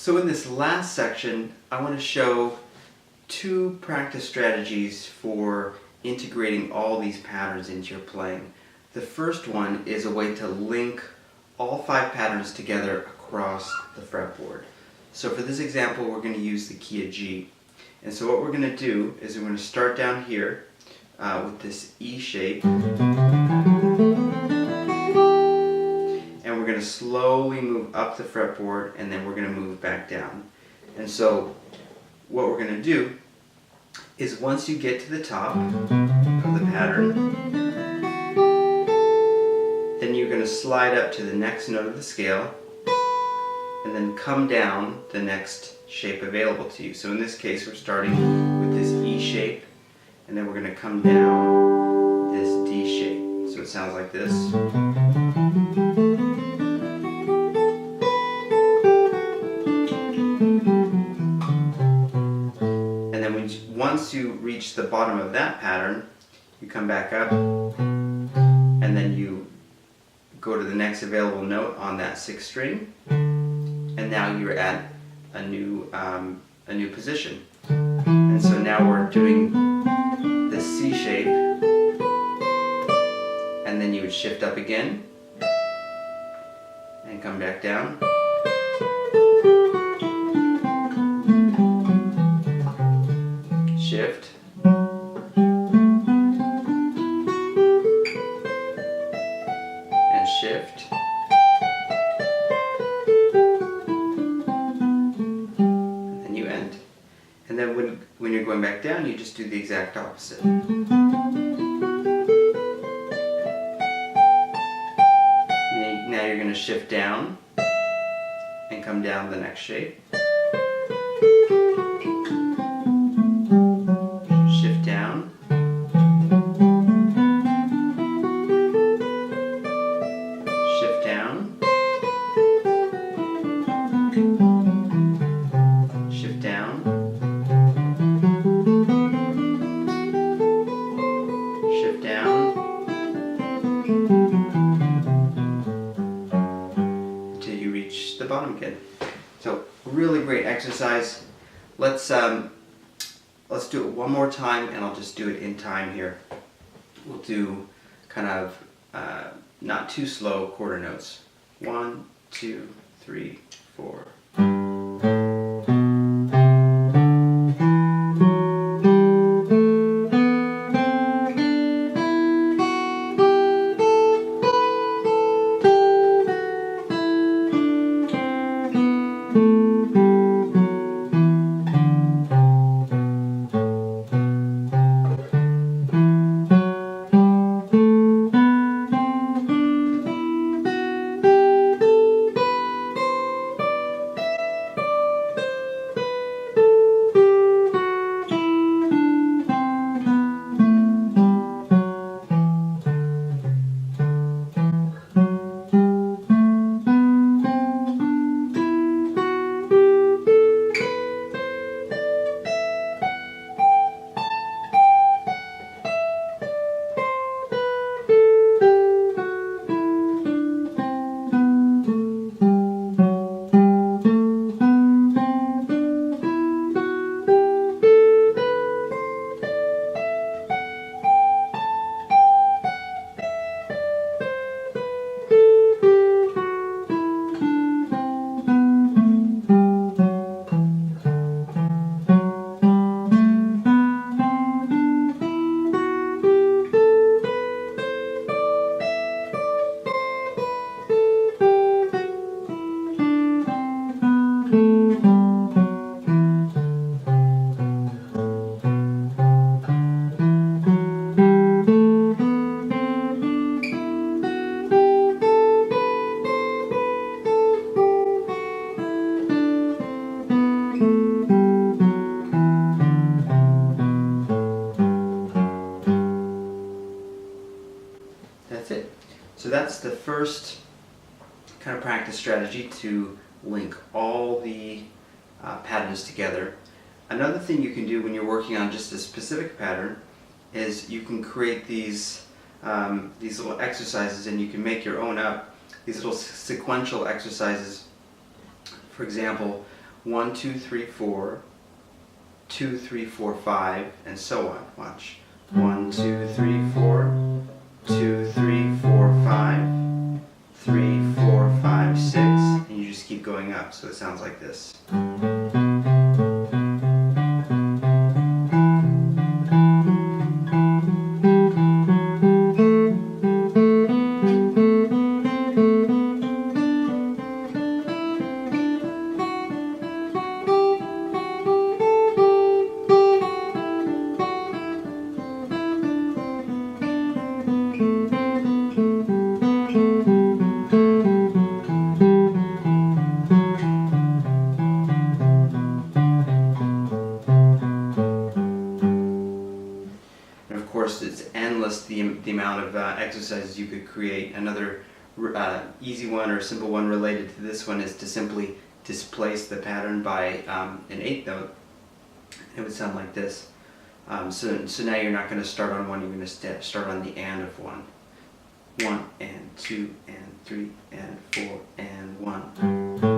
So in this last section, I want to show two practice strategies for integrating all these patterns into your playing. The first one is a way to link all 5 patterns together across the fretboard. So for this example, we're going to use the key of G. And so what we're going to do is we're going to start down here with this E shape. And we're going to slowly move up the fretboard, and then we're going to move back down. And so what we're going to do is once you get to the top of the pattern, then you're going to slide up to the next note of the scale and then come down the next shape available to you. So in this case, we're starting with this E shape, and then we're going to come down this D shape. So it sounds like this. Once you reach the bottom of that pattern, you come back up, and then you go to the next available note on that 6th string, and now you're at a new position. And so now we're doing the C shape, and then you would shift up again, and come back down. Shift, and shift, and then you end. And then when you're going back down, you just do the exact opposite. Now you're going to shift down and come down the next shape. The bottom again. So really great exercise. Let's do it one more time, and I'll just do it in time here. We'll do kind of not too slow quarter notes. 1, 2, 3, 4. That's it. So that's the first kind of practice strategy, to link all the patterns together. Another thing you can do when you're working on just a specific pattern is you can create these little exercises, and you can make your own up, these little sequential exercises. For example, 1, 2, 3, 4, 2, 3, 4, 5, and so on. Watch. 1, 2, 3, 4, 2, 3, 4, 5, 3, 4, 5, 6, and you just keep going up, so it sounds like this. And of course, it's endless the amount of exercises you could create. Another easy one or simple one related to this one is to simply displace the pattern by an eighth note. It would sound like this. So now you're not going to start on one, you're going to start on the and of one. 1 and 2 and 3 and 4 and 1.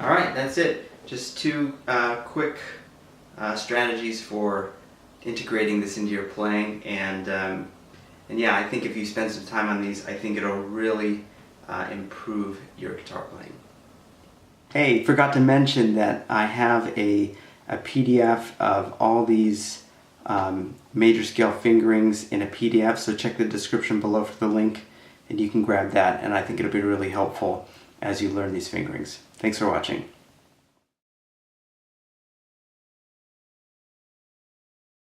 Alright, that's it. Just two quick strategies for integrating this into your playing, and yeah, I think if you spend some time on these, I think it'll really improve your guitar playing. Hey, forgot to mention that I have a PDF of all these major scale fingerings in a PDF, so check the description below for the link and you can grab that, and I think it'll be really helpful as you learn these fingerings. Thanks for watching.